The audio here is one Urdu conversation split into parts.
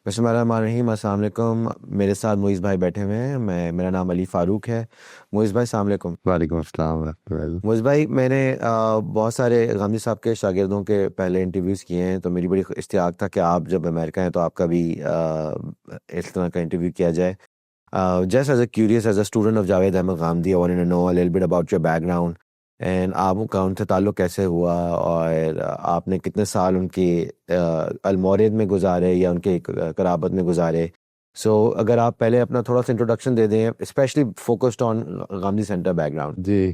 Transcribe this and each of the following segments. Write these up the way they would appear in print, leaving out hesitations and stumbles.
بسم اللہ الرحمن الرحیم، السلام علیکم. میرے ساتھ معیز بھائی بیٹھے ہوئے ہیں. میرا نام علی فاروق ہے. معیز بھائی السلام علیکم. وعلیکم السلام ورحمۃ اللہ. معیز بھائی، میں نے بہت سارے غامدی صاحب کے شاگردوں کے پہلے انٹرویوز کیے ہیں، تو میری بڑی اشتیاق تھا کہ آپ جب امریکہ ہیں تو آپ کا بھی اس طرح کا انٹرویو کیا جائے. Just as a curious as a student of Javed Ahmad Ghamidi, I want to know a little bit about your background and آپ کا ان سے تعلق کیسے ہوا، اور آپ نے کتنے سال ان کی المورد میں گزارے یا ان کے قرابت میں گزارے. سو اگر آپ پہلے اپنا تھوڑا سا انٹروڈکشن دے دیں، specially focused on Ghamidi centre background. جی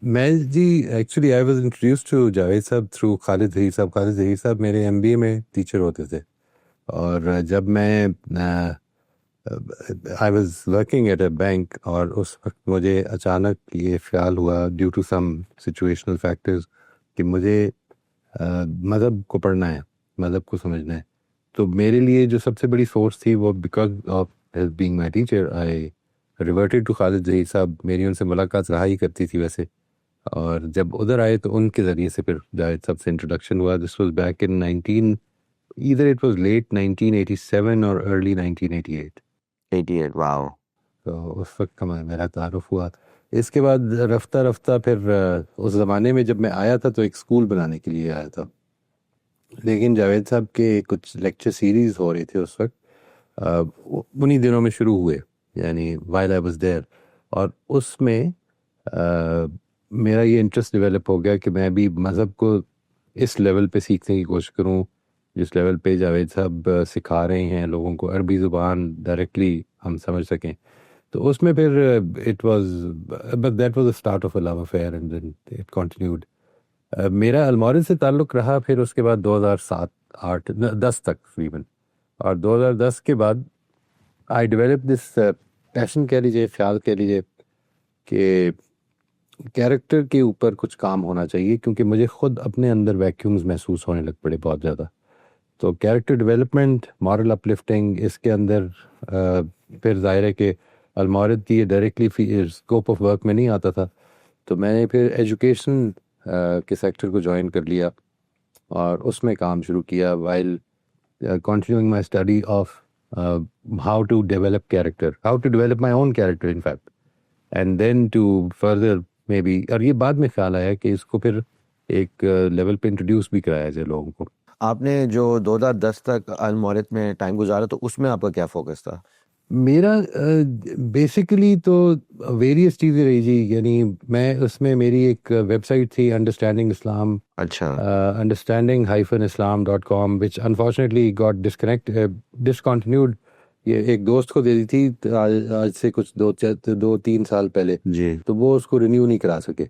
میں actually I was introduced to Javed Sahab through خالد ظہیر صاحب. خالد ظہیر صاحب میرے MBA میں ٹیچر ہوتے تھے، اور جب میں I was working at a bank, اور اس وقت مجھے اچانک یہ خیال ہوا due to some situational factors کہ مجھے مذہب کو پڑھنا ہے، مذہب کو سمجھنا ہے. تو میرے لیے جو سب سے بڑی سورس تھی وہ because of his being my teacher I reverted to Khalid Zaheer Sahab. میری ان سے ملاقات رہا ہی کرتی تھی ویسے، اور جب ادھر آئے تو ان کے ذریعے سے پھر جاوید صاحب سے انٹروڈکشن ہوا. This was back in 19 either it was late 1987 اور early 1988. 88. واو. تو اس وقت کا میرا تعارف ہوا. اس کے بعد رفتہ رفتہ پھر اس زمانے میں جب میں آیا تھا تو ایک اسکول بنانے کے لیے آیا تھا، لیکن جاوید صاحب کے کچھ لیکچر سیریز ہو رہے تھے اس وقت، انہی دنوں میں شروع ہوئے، یعنی while I was there. اور اس میں میرا یہ انٹرسٹ ڈیولپ ہو گیا کہ میں بھی مذہب کو اس لیول پہ سیکھنے کی کوشش کروں جس لیول پہ جاوید صاحب سکھا رہے ہیں لوگوں کو عربی زبان ڈائریکٹلی ہم سمجھ سکیں. تو اس میں پھر it was but that was a start of a love affair and then it continued. میرا المورد سے تعلق رہا پھر اس کے بعد 2007 8 10 تک تقریباً، اور 2010 کے بعد آئی ڈیولپ دس پیشن کہہ لیجیے، خیال کہہ لیجیے کہ کیریکٹر کے اوپر کچھ کام ہونا چاہیے، کیونکہ مجھے خود اپنے اندر ویکیومز محسوس ہونے لگ پڑے بہت زیادہ. تو کیریکٹر ڈیولپمنٹ، مورل اپلفٹنگ، اس کے اندر پھر ظاہر ہے کہ المورد کی ڈائریکٹلی اسکوپ آف ورک میں نہیں آتا تھا. تو میں نے پھر ایجوکیشن کے سیکٹر کو جوائن کر لیا اور اس میں کام شروع کیا while continuing my study of how to develop character, how to develop my own character in fact, and then to further maybe. اور یہ بعد میں خیال آیا کہ اس کو پھر ایک لیول پہ انٹروڈیوس بھی کرایا جائے لوگوں کو. آپ نے جو 2010 تک المورد میں ٹائم گزارا تو اس میں آپ کا کیا فوکس تھا؟ میرا بیسیکلی تو ویریس چیزیں رہی جی، یعنی میں اس میں میری ایک ویب سائٹ تھی انڈرسٹینڈنگ اسلام، اچھا. understanding-islam.com which unfortunately got discontinued. یہ ایک دوست کو دے دی تھی آج سے کچھ 2-3 سال پہلے، جی. تو وہ اس کو رینیو نہیں کرا سکے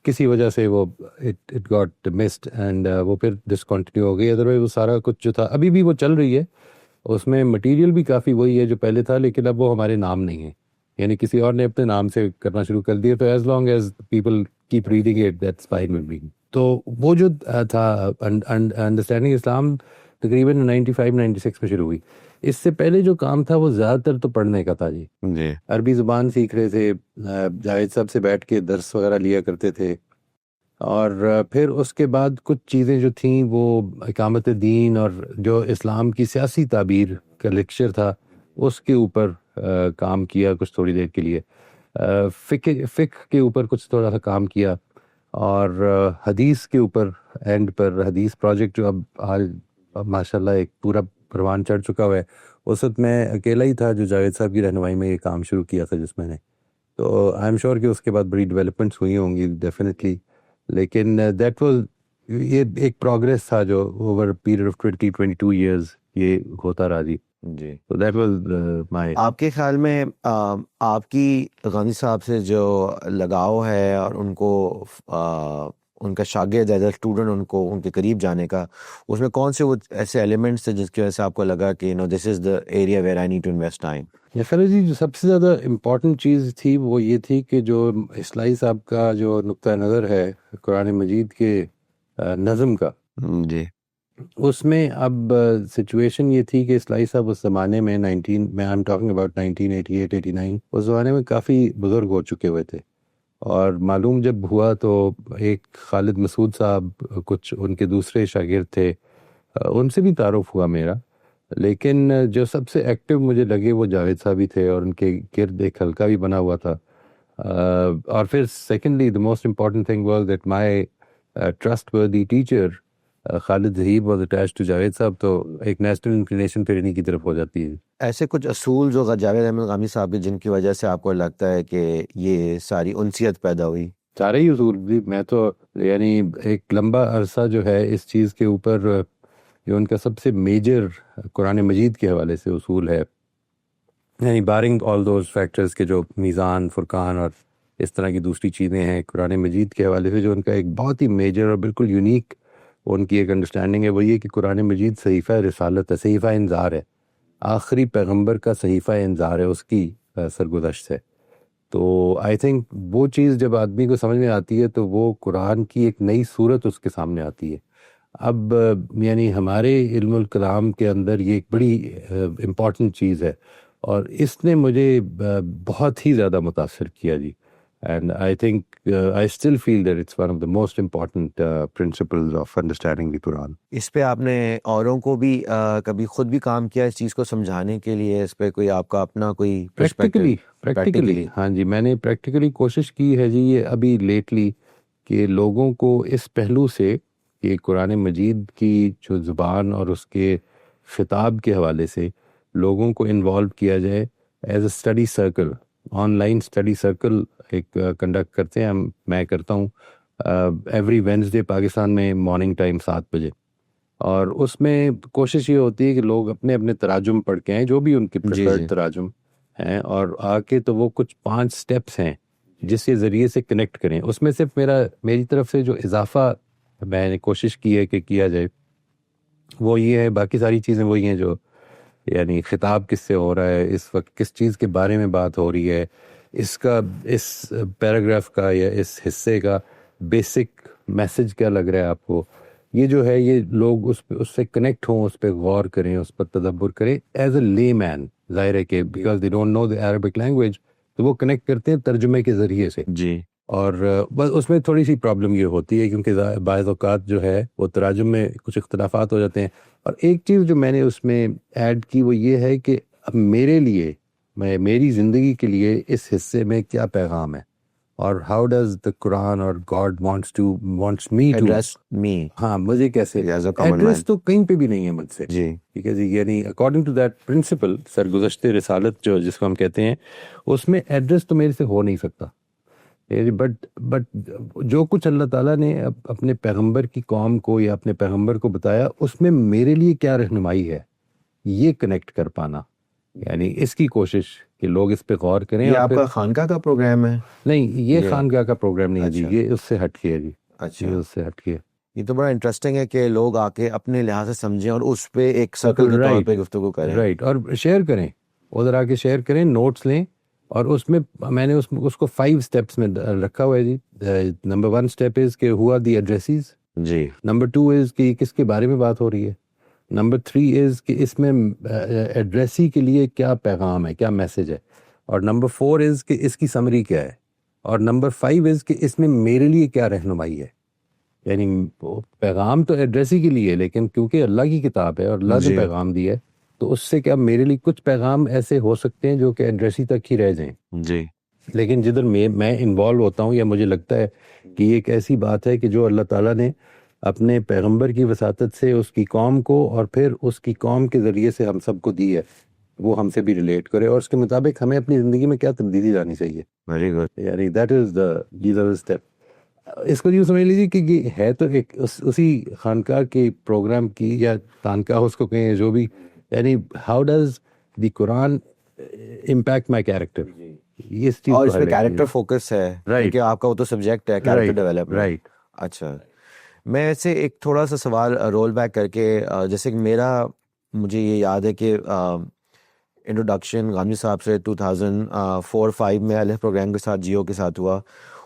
کسی وجہ سے، وہ اٹ گاٹ مسڈ اینڈ وہ پھر ڈسکنٹینیو ہو گئی. ادروائز وہ سارا کچھ جو تھا ابھی بھی وہ چل رہی ہے، اس میں مٹیریل بھی کافی وہی ہے جو پہلے تھا، لیکن اب وہ ہمارے نام نہیں ہے، یعنی کسی اور نے اپنے نام سے کرنا شروع کر دیا. تو as long as people keep reading it that's fine with me. تو وہ جو تھا انڈرسٹینڈنگ اسلام تقریباً 95-96 میں شروع ہوئی. اس سے پہلے جو کام تھا وہ زیادہ تر تو پڑھنے کا تھا جی. عربی زبان سیکھ رہے تھے، جاوید صاحب سے بیٹھ کے درس وغیرہ لیا کرتے تھے، اور پھر اس کے بعد کچھ چیزیں جو تھیں وہ اقامت دین اور جو اسلام کی سیاسی تعبیر کا لیکچر تھا اس کے اوپر کام کیا کچھ تھوڑی دیر کے لیے. فقہ کے اوپر کچھ تھوڑا سا کام کیا، اور حدیث کے اوپر اینڈ پر حدیث پروجیکٹ جو اب حال ماشاء اللہ ایک پورا پروان چڑھ چکا ہوا ہے. اس وقت میں اکیلا ہی تھا جو جاوید صاحب کی رہنمائی میں یہ کام شروع کیا تھا جس میں نے. تو آئی ایم شیور کہ اس کے بعد بڑی ڈیولپمنٹس ہوئی ہوں گی ڈیفینیٹلی، لیکن دیٹ واز یہ ایک پروگریس تھا جو اوور پیریڈ آف 22 ایئرز یہ ہوتا رہا جی. جی. تو دیٹ واز مائی. آپ کے خیال میں آپ کی غنی صاحب سے جو لگاؤ ہے اور ان کو ان کا شاگرد ایز اے اسٹوڈنٹ ان کو ان کے قریب جانے کا، اس میں کون سے وہ ایسے ایلیمنٹس تھے جس کی وجہ سے آپ کو لگا کہ this is the area where I need to invest time? خیر جی، جو سب سے زیادہ امپورٹنٹ چیز تھی وہ یہ تھی کہ جو اصلاحی صاحب کا جو نقطہ نظر ہے قرآن مجید کے نظم کا، جی. اس میں اب سچویشن یہ تھی کہ اصلاحی صاحب اس زمانے میں میں آئی ایم ٹاکنگ اباؤٹ 1988-89، اس زمانے میں کافی بزرگ ہو چکے ہوئے تھے. اور معلوم جب ہوا تو ایک خالد مسعود صاحب، کچھ ان کے دوسرے شاگرد تھے، ان سے بھی تعارف ہوا میرا. لیکن جو سب سے ایکٹیو مجھے لگے وہ جاوید صاحب ہی تھے، اور ان کے گرد ایک حلقہ بھی بنا ہوا تھا. اور پھر secondly the most important thing was that my trustworthy teacher Khalid Zaheer was attached to Javed صاحب، تو ایک نیشنل انکلینیشن پھر انہیں کی طرف ہو جاتی ہے. ایسے کچھ اصول جو جاوید احمد غامی صاحب کے جن کی وجہ سے آپ کو لگتا ہے کہ یہ ساری انسیت پیدا ہوئی؟ سارے ہی اصول بھی، میں تو یعنی ایک لمبا عرصہ جو ہے اس چیز کے اوپر جو ان کا سب سے میجر قرآن مجید کے حوالے سے اصول ہے، یعنی بارنگ آل دوز فیکٹرز کے جو میزان، فرقان اور اس طرح کی دوسری چیزیں ہیں، قرآن مجید کے حوالے سے جو ان کا ایک بہت ہی میجر اور بالکل یونیک ان کی ایک انڈرسٹینڈنگ ہے، وہ یہ کہ قرآن مجید صحیفہ رسالت ہے، صحیفہ انذار ہے، آخری پیغمبر کا صحیفہ انذار ہے، اس کی سرگزشت ہے. تو آئی تھنک وہ چیز جب آدمی کو سمجھ میں آتی ہے تو وہ قرآن کی ایک نئی صورت اس کے سامنے آتی ہے. اب یعنی ہمارے علم الکلام کے اندر یہ ایک بڑی امپورٹنٹ چیز ہے، اور اس نے مجھے بہت ہی زیادہ متاثر کیا جی. And I think I still feel that it's one of the most important principles of understanding the Quran. اس پہ آپ نے اوروں کو بھی کبھی خود بھی کام کیا اس چیز کو سمجھانے کے لیے؟ اس پہ کوئی آپ کا اپنا کوئی پریکٹیکلی ہاں جی، میں نے پریکٹیکلی کوشش کی ہے جی یہ ابھی لیٹلی، کہ لوگوں کو اس پہلو سے کہ قرآن مجید کی جو زبان اور اس کے خطاب کے حوالے سے لوگوں کو انوالو کیا جائے as a study circle. On line study circle ایک کنڈکٹ کرتے ہیں ہم، میں کرتا ہوں ایوری وینسڈے پاکستان میں مارننگ ٹائم 7 بجے، اور اس میں کوشش یہ ہوتی ہے کہ لوگ اپنے اپنے تراجم پڑھ کے آئیں، جو بھی ان کے پریفرڈ تراجم ہیں، اور آ کے تو وہ کچھ 5 سٹیپس ہیں جس کے ذریعے سے کنیکٹ کریں. اس میں صرف میری طرف سے جو اضافہ میں نے کوشش کی ہے کہ کیا جائے وہ یہ ہے، باقی ساری چیزیں وہی ہیں جو یعنی خطاب کس سے ہو رہا ہے اس وقت، کس چیز کے بارے میں بات ہو رہی ہے، اس کا اس پیراگراف کا یا اس حصے کا بیسک میسج کیا لگ رہا ہے آپ کو. یہ جو ہے یہ لوگ اس سے کنیکٹ ہوں، اس پہ غور کریں، اس پر تدبر کریں ایز اے لے مین. ظاہر ہے کہ because they don't know the Arabic language, تو وہ کنیکٹ کرتے ہیں ترجمے کے ذریعے سے جی. اور بس اس میں تھوڑی سی پرابلم یہ ہوتی ہے کیونکہ بعض اوقات جو ہے وہ تراجم میں کچھ اختلافات ہو جاتے ہیں. اور ایک چیز جو میں نے اس میں ایڈ کی وہ یہ ہے کہ اب میرے لیے، میری زندگی کے لیے اس حصے میں کیا پیغام ہے، اور ہاؤ ڈز دا قرآن اور God wants me to address me. ہاں، مجھے کیسے ایڈریس تو کہیں پہ بھی نہیں ہے مجھ سے جی، ٹھیک ہے جی. یعنی اکارڈنگ ٹو دیٹ پرنسپل سرگزشت رسالت جو جس کو ہم کہتے ہیں، اس میں ایڈریس تو میرے سے ہو نہیں سکتا. بٹ جو کچھ اللہ تعالیٰ نے اپنے پیغمبر کی قوم کو یا اپنے پیغمبر کو بتایا، اس میں میرے لیے کیا رہنمائی ہے، یہ کنیکٹ کر پانا، یعنی اس کی کوشش کہ لوگ اس پہ غور کریں. یہ آپ کا خانقاہ کا پروگرام ہے؟ نہیں، یہ خانقاہ کا پروگرام نہیں ہے جی، یہ اس سے ہٹ کے ہے جی. اچھا، اس سے ہٹ کے. یہ تو بڑا انٹرسٹنگ ہے کہ لوگ آ کے اپنے لحاظ سے سمجھیں اور اس پہ ایک سرکل کے طور پہ گفتگو کریں. رائٹ، اور شیئر کریں، ادھر آ کے شیئر کریں، نوٹس لیں. اور اس میں میں نے اس کو 5 اسٹیپس میں رکھا ہوا ہے جی. نمبر 1 اسٹیپ از کہ ہو آر دی ایڈریسز جی. نمبر 2 از کہ کس کے بارے میں بات ہو رہی ہے. نمبر 3 از کہ اس میں ایڈریسی کے لیے کیا پیغام ہے، کیا میسج ہے. اور نمبر 4 از کہ اس کی سمری کیا ہے. اور نمبر 5 از کہ اس میں میرے لیے کیا رہنمائی ہے. یعنی پیغام تو ایڈریسی کے لیے، لیکن کیونکہ اللہ کی کتاب ہے اور اللہ نے پیغام دیا ہے، تو اس سے کیا میرے لیے کچھ پیغام ایسے ہو سکتے ہیں جو کہ ایڈریسی تک ہی رہ جائیں جی. لیکن جدھر میں انوالو ہوتا ہوں، یا مجھے لگتا ہے کہ یہ ایک ایسی بات ہے کہ جو اللہ تعالیٰ نے اپنے پیغمبر کی وساطت سے اس کی قوم کو اور پھر اس کی قوم کے ذریعے سے ہم سب کو دی ہے، وہ ہم سے بھی ریلیٹ کرے، اور اس کے مطابق ہمیں اپنی زندگی میں کیا تبدیلی لانی چاہیے. Very good. یعنی دیٹ از the اسٹیپ. اس کو یوں سمجھ لیجیے کہ یہ ہے تو ایک اسی خانقاہ کے پروگرام کی، یا خانقاہ اس کو کہیں جو بھی، یعنی how does the Quran impact my character. یہ چیز اور اس پہ کیریکٹر فوکس ہے، کیونکہ آپ کا وہ تو سبجیکٹ ہے کیریکٹر ڈیولپمنٹ. رائٹ. اچھا، میں ایسے ایک تھوڑا سا سوال رول بیک کر کے، جیسے کہ مجھے یہ یاد ہے کہ انٹروڈکشن غامدی صاحب سے 2004-05 میں الف پروگرام کے ساتھ جیو کے ساتھ ہوا.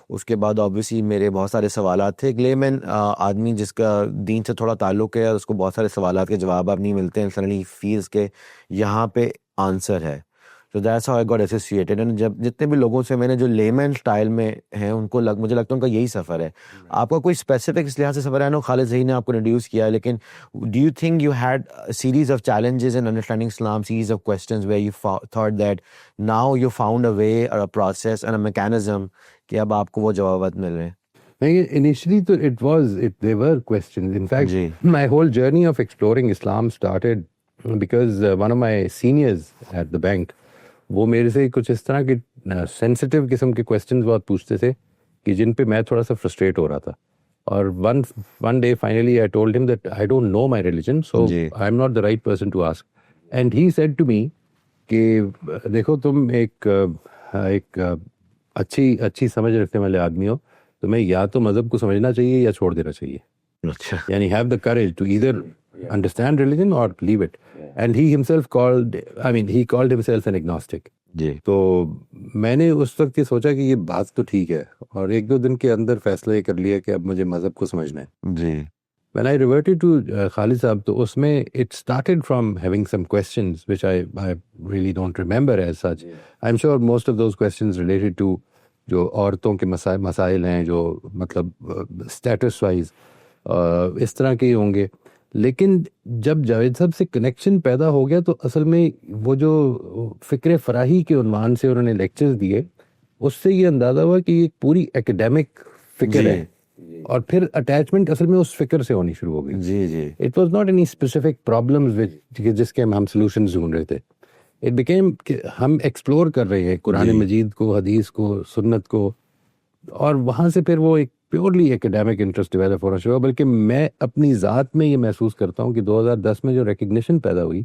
اس کے بعد آبویسلی میرے بہت سارے سوالات تھے. ایک لے مین آدمی جس کا دین سے تھوڑا تعلق ہے، اس کو بہت سارے سوالات کے جواب اب نہیں ملتے ہیں، سڈنلی فیلز کے یہاں پہ آنسر ہے. So that's how I got associated. And جب جتنے بھی لوگوں سے میں نے جو لیمن اسٹائل میں ہیں ان کو مجھے لگتا ہے ان کا یہی سفر ہے. آپ کا کوئی اسپیسیفک اس لحاظ سے سفر ہے؟ نا خالد ذہی نے آپ کو انٹروڈیوس کیا ہے, لیکن do you think you had a series of challenges in understanding Islam, series of questions where you thought that now you found a way or a process and a mechanism کہ اب آپ کو وہ جوابات مل رہے ہیں؟ Initially, they were questions. In fact, my whole journey of exploring Islam started because one of my seniors at the bank, وہ میرے سے کچھ اس طرح کے سینسٹیو قسم کے کویسچنز بہت پوچھتے تھے کہ جن پہ میں تھوڑا سا فرسٹریٹ ہو رہا تھا. اور one day finally I told him that I don't know my religion, so I'm not the right person to ask. And he said to me کہ دیکھو تم ایک اچھی سمجھ رکھنے والے آدمی ہو, تمہیں یا تو مذہب کو سمجھنا چاہیے یا چھوڑ دینا چاہیے. یعنی have the courage to either understand religion or leave it. And he himself called himself an agnostic. تو میں نے اس وقت یہ سوچا کہ یہ بات تو ٹھیک ہے, اور 1-2 دن کے اندر فیصلہ یہ کر لیا کہ اب مجھے مذہب کو سمجھنا ہے. When I reverted to Khalid صاحب, تو اس میں it started from having some questions which I really don't remember as such. I'm sure most of those questions related to جو عورتوں کے مسائل ہیں, جو مطلب اسٹیٹس وائز اس طرح کے ہی ہوں گے. لیکن جب جاوید صاحب سے کنیکشن پیدا ہو گیا تو اصل میں وہ جو فکر فراہی کے عنوان سے انہوں نے لیکچرز دیے, اس سے یہ اندازہ ہوا کہ یہ پوری ایکڈیمک فکر ہے, اور پھر اٹیچمنٹ اصل میں اس فکر سے ہونی شروع ہو گئی. It was not any specific problems جس کے ہم سولوشنز ڈھونڈ رہے تھے. اٹ بیکیم کہ ہم ایکسپلور کر رہے ہیں قرآن مجید کو, حدیث کو, سنت کو, اور وہاں سے پھر وہ ایک پیورلی ایکڈیمک انٹرسٹ ڈیولپ ہونا شروع ہوا. بلکہ میں اپنی ذات میں یہ محسوس کرتا ہوں کہ 2010 میں جو ریکگنیشن پیدا ہوئی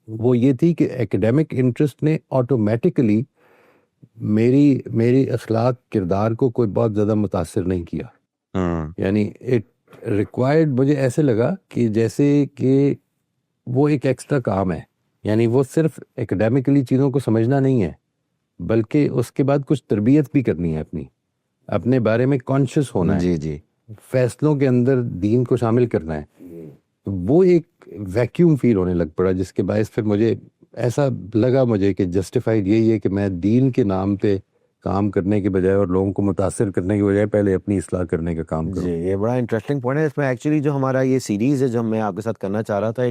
وہ یہ تھی کہ ایکڈیمک انٹرسٹ نے آٹومیٹکلی میری اخلاق کردار کو کوئی بہت زیادہ متاثر نہیں کیا. یعنی اٹ ریکوائرڈ, مجھے ایسے لگا کہ جیسے کہ وہ ایک ایکسٹرا کام ہے. یعنی وہ صرف ایکڈیمکلی چیزوں کو سمجھنا نہیں ہے, بلکہ اس کے بعد کچھ تربیت بھی کرنی ہے, اپنے بارے میں کانشیس ہونا ہے, فیصلوں کے اندر دین کو شامل کرنا ہے. وہ ایک ویکیوم فیل ہونے لگ پڑا, جس کے باعث پھر مجھے ایسا لگا کہ جسٹیفائڈ یہی ہے کہ میں دین کے نام پہ کام کرنے کے بجائے اور لوگوں کو متاثر کرنے کے بجائے پہلے اپنی اصلاح کرنے کا کام کروں. یہ بڑا انٹرسٹنگ پوائنٹ ہے. اس میں ایکچولی جو ہمارا یہ سیریز ہے جو میں آپ کے ساتھ کرنا چاہ رہا تھا,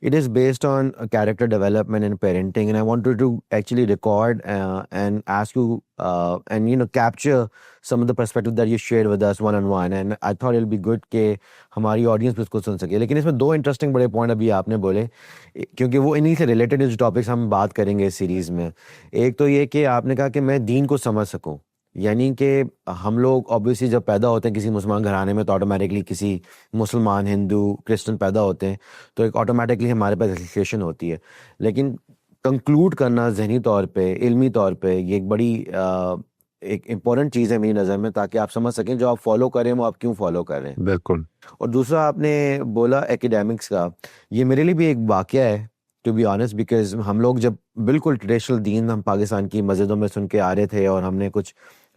it is based on character development and parenting, and I wanted to actually record and ask you and capture some of the perspective that you shared with us one on one, and I thought it'll be good کہ ہماری audience بھی اس کو سن سکے. لیکن اس میں 2 انٹرسٹنگ بڑے پوائنٹ ابھی آپ نے بولے, کیونکہ وہ انہی سے ریلیٹڈ جو ٹاپکس ہم بات کریں گے اس سیریز میں. ایک تو یہ کہ آپ نے کہا کہ میں دین کو سمجھ سکوں. یعنی کہ ہم لوگ آبویسلی جب پیدا ہوتے ہیں کسی مسلمان گھرانے میں تو آٹومیٹکلی کسی مسلمان, ہندو, کرسچن پیدا ہوتے ہیں تو ایک آٹومیٹکلی ہمارے پاس ایسوسیشن ہوتی ہے. لیکن کنکلوڈ کرنا ذہنی طور پہ, علمی طور پہ, یہ ایک بڑی ایک امپورٹنٹ چیز ہے میری نظر میں, تاکہ آپ سمجھ سکیں جو آپ فالو کر رہے ہیں وہ آپ کیوں فالو کر رہے ہیں. بالکل. اور دوسرا آپ نے بولا ایکیڈیمکس کا, یہ میرے لیے بھی ایک واقعہ ہے ٹو بی آنیسٹ, بیکاز ہم لوگ جب بالکل ٹریڈیشنل دین ہم پاکستان کی مسجدوں میں سن کے آ رہے تھے, اور ہم نے کچھ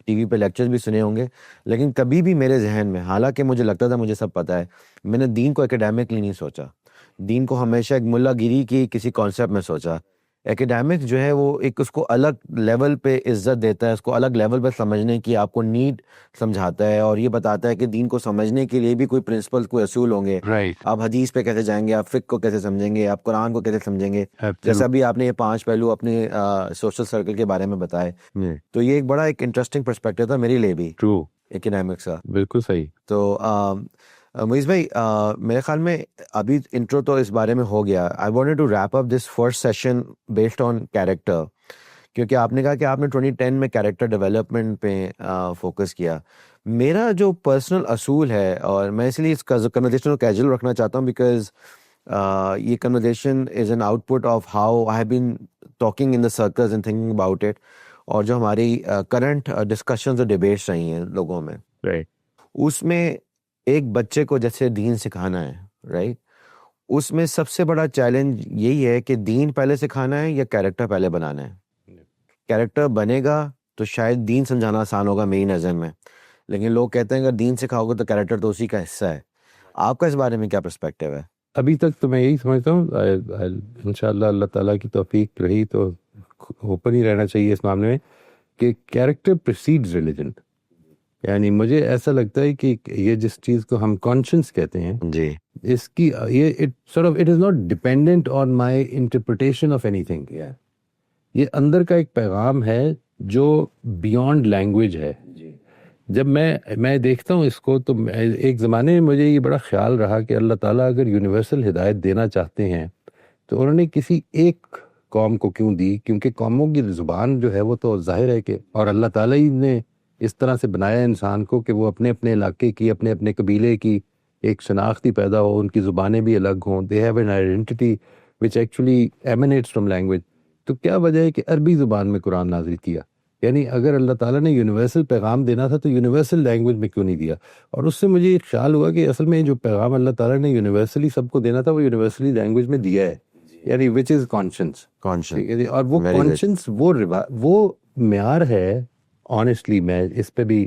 ٹی وی پہ لیکچرز بھی سنے ہوں گے, لیکن کبھی بھی میرے ذہن میں, حالانکہ مجھے لگتا تھا مجھے سب پتہ ہے, میں نے دین کو ایکیڈیمکلی نہیں سوچا. دین کو ہمیشہ ایک ملا گیری کی کسی کانسیپٹ میں سوچا. ایکیڈیمک جو ہے وہ ایک اس کو الگ لیول پہ عزت دیتا ہے, اس کو الگ لیول پہ سمجھنے کی آپ کو نیڈ سمجھاتا ہے, اور یہ بتاتا ہے کہ دین کو سمجھنے کے لیے بھی کوئی پرنسپل, کوئی اصول ہوں گے. آپ حدیث پہ کیسے جائیں گے, آپ فقہ کو کیسے سمجھیں گے, آپ قرآن کو کیسے سمجھیں گے, جیسا بھی آپ نے یہ 5 پہلو اپنے سوشل سرکل کے بارے میں بتائے. تو یہ ایک بڑا ایک انٹرسٹنگ پرسپیکٹو تھا میرے لیے بھی ایکیڈیمکس کا. بالکل صحیح. تو معیز بھائی, میرے خیال میں ابھی انٹرو تو اس بارے میں ہو گیا. I wanted to wrap up this first session based on character, کیونکہ آپ نے کہا کہ آپ نے 2010 میں کیریکٹر ڈیولپمنٹ پہ فوکس کیا. میرا جو پرسنل اصول ہے, اور میں اس لیے اس کنورسیشن کو کیجول رکھنا چاہتا ہوں, بیکاز یہ conversation is an out put of how I have been talking in the circles and thinking about it, اور جو ہماری کرنٹ ڈسکشنز اور ڈبیٹس رہی ہیں لوگوں میں, اس میں ایک بچے کو جیسے دین سکھانا ہے, رائٹ, اس میں سب سے بڑا چیلنج یہی ہے کہ دین پہلے سکھانا ہے یا کیریکٹر پہلے بنانا ہے. کیریکٹر بنے گا تو شاید دین سمجھانا آسان ہوگا میری نظر میں, لیکن لوگ کہتے ہیں اگر دین سکھاؤ گے تو کیریکٹر تو اسی کا حصہ ہے. آپ کا اس بارے میں کیا پرسپیکٹیو ہے؟ ابھی تک تو میں یہی سمجھتا ہوں انشاءاللہ اللہ تعالیٰ کی توفیق رہی تو اوپن ہی رہنا چاہیے اس معاملے میں کہ کیریکٹر پریسیڈز ریلیجن. یعنی مجھے ایسا لگتا ہے کہ یہ جس چیز کو ہم کانشنس کہتے ہیں جی اس کی یہ it is not dependent on my interpretation of any thing. یہ اندر کا ایک پیغام ہے جو بیونڈ لینگویج ہے. جب میں دیکھتا ہوں اس کو تو ایک زمانے میں مجھے یہ بڑا خیال رہا کہ اللہ تعالیٰ اگر یونیورسل ہدایت دینا چاہتے ہیں تو انہوں نے کسی ایک قوم کو کیوں دی؟ کیونکہ قوموں کی زبان جو ہے وہ تو ظاہر ہے کہ، اور اللہ تعالیٰ ہی نے اس طرح سے بنایا انسان کو کہ وہ اپنے اپنے علاقے کی، اپنے اپنے قبیلے کی ایک شناختی پیدا ہو، ان کی زبانیں بھی الگ ہوں. They have an identity which actually emanates from language. تو کیا وجہ ہے کہ عربی زبان میں قرآن نازل کیا؟ یعنی اگر اللہ تعالیٰ نے یونیورسل پیغام دینا تھا تو یونیورسل لینگویج میں کیوں نہیں دیا؟ اور اس سے مجھے ایک خیال ہوا کہ اصل میں جو پیغام اللہ تعالیٰ نے یونیورسلی سب کو دینا تھا وہ یونیورسلی لینگویج میں دیا ہے، یعنی وچ از کانشنس. ٹھیک ہے جی. اور وہ کانشنس وہ معیار ہے. آنیسٹلی میں اس پہ بھی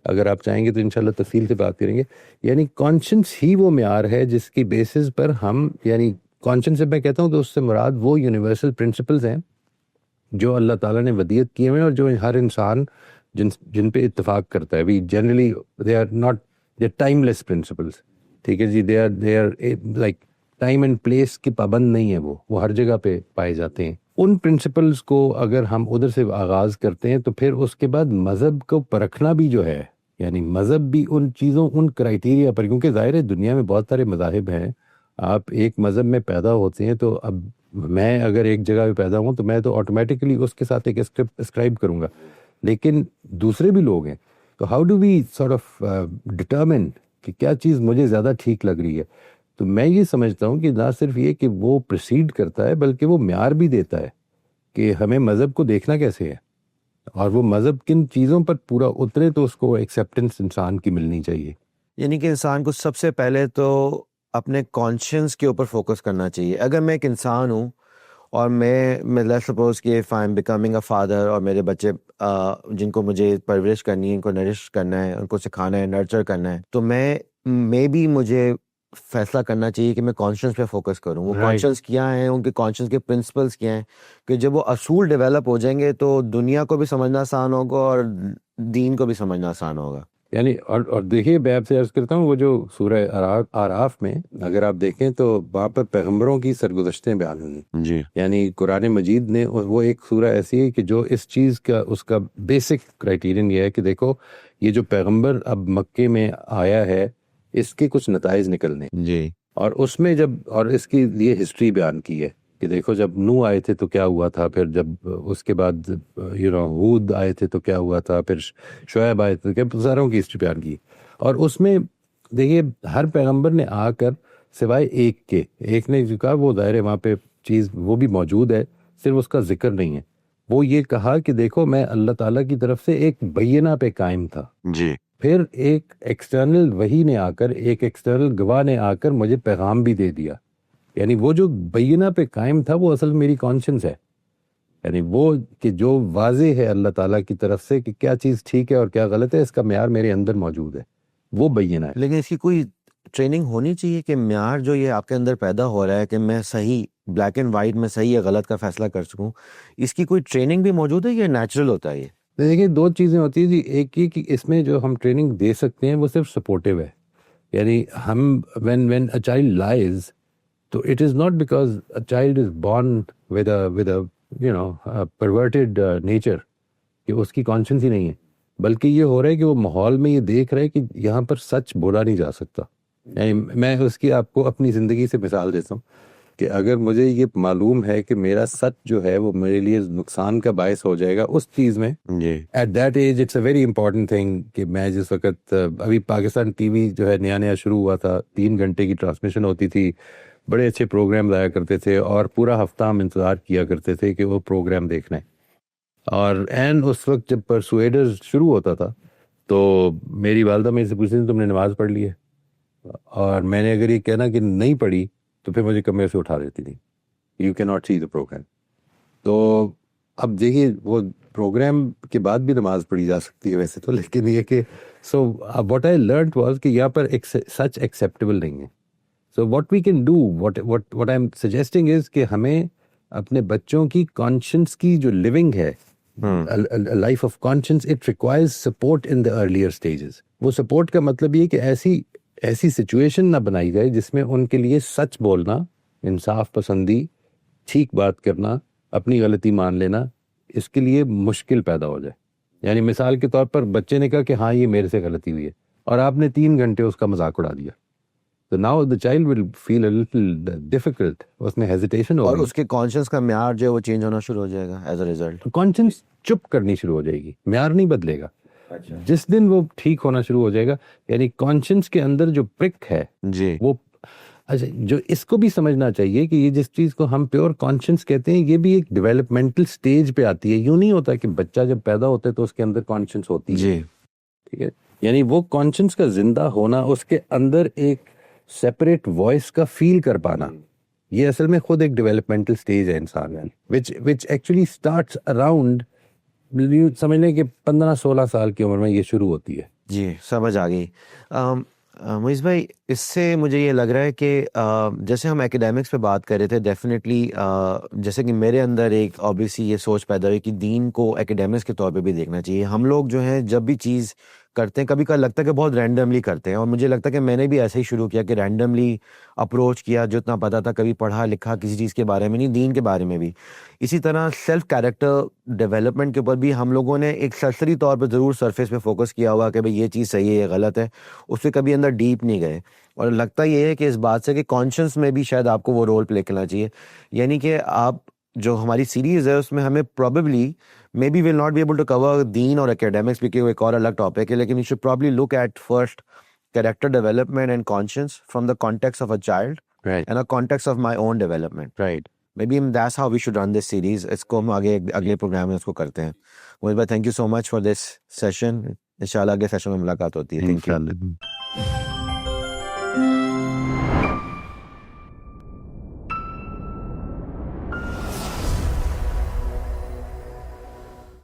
اگر آپ چاہیں گے تو انشاءاللہ تفصیل سے بات کریں گے. یعنی کانشنس ہی وہ معیار ہے جس کی بیسس پر ہم، یعنی کانشنس سے میں کہتا ہوں تو اس سے مراد وہ یونیورسل پرنسپلز ہیں جو اللہ تعالیٰ نے ودیت کیے ہوئے اور جو ہر انسان جن پہ اتفاق کرتا ہے. We generally they are not, they are timeless principles. ٹھیک ہے جی. They are like time and place کی پابند نہیں ہے، وہ ہر جگہ پہ پائے جاتے ہیں. ان پرنسپلس کو اگر ہم ادھر سے آغاز کرتے ہیں تو پھر اس کے بعد مذہب کو پرکھنا بھی جو ہے، یعنی مذہب بھی ان چیزوں، ان کرائیٹیریا پر، کیونکہ ظاہر ہے دنیا میں بہت سارے مذاہب ہیں. آپ ایک مذہب میں پیدا ہوتے ہیں تو اب میں اگر ایک جگہ پہ پیدا ہوں تو میں تو آٹومیٹکلی اس کے ساتھ ایک اسکرائب کروں گا، لیکن دوسرے بھی لوگ ہیں. تو how do we sort of determine کہ کیا چیز مجھے زیادہ ٹھیک لگ رہی ہے؟ تو میں یہ سمجھتا ہوں کہ نہ صرف یہ کہ وہ پروسیڈ کرتا ہے بلکہ وہ معیار بھی دیتا ہے کہ ہمیں مذہب کو دیکھنا کیسے ہے، اور وہ مذہب کن چیزوں پر پورا اترے تو اس کو ایکسیپٹنس انسان کی ملنی چاہیے. یعنی کہ انسان کو سب سے پہلے تو اپنے کانشنس کے اوپر فوکس کرنا چاہیے. اگر میں ایک انسان ہوں اور میں لیٹس سپوز کہ if I am becoming a father, اور میرے بچے جن کو مجھے پرورش کرنی ہے، ان کو نرش کرنا ہے، ان کو سکھانا ہے، نرچر کرنا ہے، تو مجھے فیصلہ کرنا چاہیے کہ میں کانشنس پہ فوکس کروں. وہ کانشنس کیا ہیں، ان کے کانشنس کے پرنسپلس کیا ہیں، کہ جب وہ اصول ڈیولپ ہو جائیں گے تو دنیا کو بھی سمجھنا آسان ہوگا اور دین کو بھی سمجھنا آسان ہوگا. یعنی اور دیکھیے میں آپ سے عرض کرتا ہوں، وہ جو سورہ آراف میں اگر آپ دیکھیں تو وہاں پر پیغمبروں کی سرگزشتیں بیان ہوئی. جی. یعنی قرآن مجید نے وہ ایک سورہ ایسی ہے کہ جو اس چیز کا، اس کا بیسک کرائیٹیرین یہ ہے کہ دیکھو یہ جو پیغمبر اب مکے میں آیا ہے اس کے کچھ نتائج نکلنے. جی. اور اس میں اور اس کی لیے ہسٹری بیان کی ہے کہ دیکھو جب نوح آئے تھے تو کیا ہوا تھا، پھر جب اس کے بعد ہود آئے تھے تو کیا ہوا تھا، پھر شعیب آئے تھے، کیا ساروں کی ہسٹری بیان کی. اور اس میں دیکھیے ہر پیغمبر نے آ کر سوائے ایک نے جو کہا وہ ظاہر ہے وہاں پہ چیز وہ بھی موجود ہے، صرف اس کا ذکر نہیں ہے. وہ یہ کہا کہ دیکھو میں اللہ تعالیٰ کی طرف سے ایک بینہ پہ قائم تھا. جی. پھر ایک ایکسٹرنل وحی نے آ کر، ایک ایکسٹرنل گواہ نے آ کر مجھے پیغام بھی دے دیا. یعنی وہ جو بینہ پہ قائم تھا وہ اصل میری کانشنس ہے. یعنی وہ کہ جو واضح ہے اللہ تعالیٰ کی طرف سے کہ کیا چیز ٹھیک ہے اور کیا غلط ہے، اس کا معیار میرے اندر موجود ہے، وہ بینہ ہے. لیکن اس کی کوئی ٹریننگ ہونی چاہیے کہ معیار جو یہ آپ کے اندر پیدا ہو رہا ہے کہ میں صحیح بلیک اینڈ وائٹ میں صحیح یا غلط کا فیصلہ کر سکوں، اس کی کوئی ٹریننگ بھی موجود ہے یا نیچرل ہوتا ہے یہ؟ دیکھیے دو چیزیں ہوتی ہیں جی. ایک یہ کہ اس میں جو ہم ٹریننگ دے سکتے ہیں وہ صرف سپورٹیو ہے. یعنی ہم when a child lies تو it is not because a child is born with a a perverted nature کہ اس کی کانشنس ہی نہیں ہے، بلکہ یہ ہو رہا ہے کہ وہ ماحول میں یہ دیکھ رہا ہے کہ یہاں پر سچ بولا نہیں جا سکتا. یعنی میں اس کی آپ کو اپنی زندگی سے مثال دیتا ہوں کہ اگر مجھے یہ معلوم ہے کہ میرا سچ جو ہے وہ میرے لیے نقصان کا باعث ہو جائے گا اس چیز میں، at that age it's a very important thing کہ میں جس وقت ابھی پاکستان ٹی وی جو ہے نیا شروع ہوا تھا، 3 گھنٹے کی ٹرانسمیشن ہوتی تھی، بڑے اچھے پروگرام آیا کرتے تھے اور پورا ہفتہ ہم انتظار کیا کرتے تھے کہ وہ پروگرام دیکھنا ہے. اور اس وقت جب پرسویڈر شروع ہوتا تھا تو میری والدہ میرے سے پوچھتی تھی تم نے نماز پڑھ لی ہے، اور میں نے اگر یہ کہنا کہ نہیں پڑھی تو پھر مجھے کمرے سے اٹھا دیتی تھی، یو کی ناٹ سی دا پروگرام. تو اب دیکھیے وہ پروگرام کے بعد بھی نماز پڑھی جا سکتی ہے ویسے تو، لیکن یہ کہ واٹ آئی لرنڈ واز کہ یہاں پر سچ ایکسیپٹیبل نہیں ہے. So what we can do, what I'm suggesting is کہ ہمیں اپنے بچوں کی conscience کی جو living ہے, a life of conscience, it requires support in the earlier stages. وہ support کا مطلب یہ کہ ایسی سچویشن نہ بنائی جائے جس میں ان کے لیے سچ بولنا, انصاف پسندی, ٹھیک بات کرنا, اپنی غلطی مان لینا, اس کے لیے مشکل پیدا ہو جائے. یعنی مثال کے طور پر بچے نے کہا کہ ہاں یہ میرے سے غلطی ہوئی ہے, اور آپ نے 3 گھنٹے اس کا مذاق اڑا دیا, تو now the child will feel a little difficult. اس میں hesitation ہوگی, اور اس کے کانشنس کا معیار جو ہے وہ چینج ہونا شروع ہو جائے گا ایز اے ریزلٹ. conscience چپ کرنی شروع ہو جائے گی, معیار نہیں بدلے گا. جس دن وہ ٹھیک ہونا شروع ہو جائے گا, یعنی کانشنس کے اندر جو پرک ہے جی وہ, اچھا جو اس کو بھی سمجھنا چاہیے کہ یہ جس چیز کو ہم پیور کانشنس کہتے ہیں, یہ بھی ایک ڈیولپمنٹل سٹیج پہ آتی ہے. یوں نہیں ہوتا کہ بچہ جب پیدا ہوتا ہے تو اس کے اندر کانشنس ہوتی ہے. جی ٹھیک ہے, یعنی وہ کانشنس کا زندہ ہونا, اس کے اندر ایک سیپریٹ وائس کا فیل کر پانا, یہ اصل میں خود ایک ڈیولپمنٹل سٹیج ہے انسان میں, which actually starts around, سمجھ لیں کہ 15-16 سال کی عمر میں یہ شروع ہوتی ہے. جی سمجھ آ گئی. معیز بھائی, اس سے مجھے یہ لگ رہا ہے کہ جیسے ہم ایکیڈیمکس پہ بات کر رہے تھے, ڈیفینیٹلی جیسے کہ میرے اندر ایک آبویسلی یہ سوچ پیدا ہوئی کہ دین کو ایکیڈیمکس کے طور پہ بھی دیکھنا چاہیے. ہم لوگ جو ہیں جب بھی چیز کرتے ہیں, کبھی کبھی لگتا ہے کہ بہت رینڈملی کرتے ہیں, اور مجھے لگتا ہے کہ میں نے بھی ایسے ہی شروع کیا کہ رینڈملی اپروچ کیا, جتنا پتا تھا, کبھی پڑھا لکھا کسی چیز کے بارے میں نہیں, دین کے بارے میں بھی. اسی طرح سیلف کیریکٹر ڈیولپمنٹ کے اوپر بھی ہم لوگوں نے ایک سرسری طور پہ ضرور سرفیس پہ فوکس کیا ہوا کہ بھئی یہ چیز صحیح ہے یہ غلط ہے, اس سے کبھی اندر ڈیپ نہیں گئے. اور لگتا یہ ہے کہ اس بات سے کہ کانشنس میں بھی شاید آپ کو وہ رول پلے کرنا چاہیے. یعنی کہ آپ جو ہماری سیریز ہے اس میں ہمیں probably may be will not be able to cover دین اور اکیڈیمکس, کیونکہ وہ ایک اور الگ ٹاپک ہے, لیکن you should probably look at first character development and conscience from the context of a child, Right. and a context of my own development. Right. Maybe that's how we should run this series. اس کو ہم آگے اگلے پروگرام میں اس کو کرتے ہیں. موہت بھائی, thank you so much for this session. انشاءاللہ اگلے سیشن میں ملاقات ہوتی ہے. Thank you.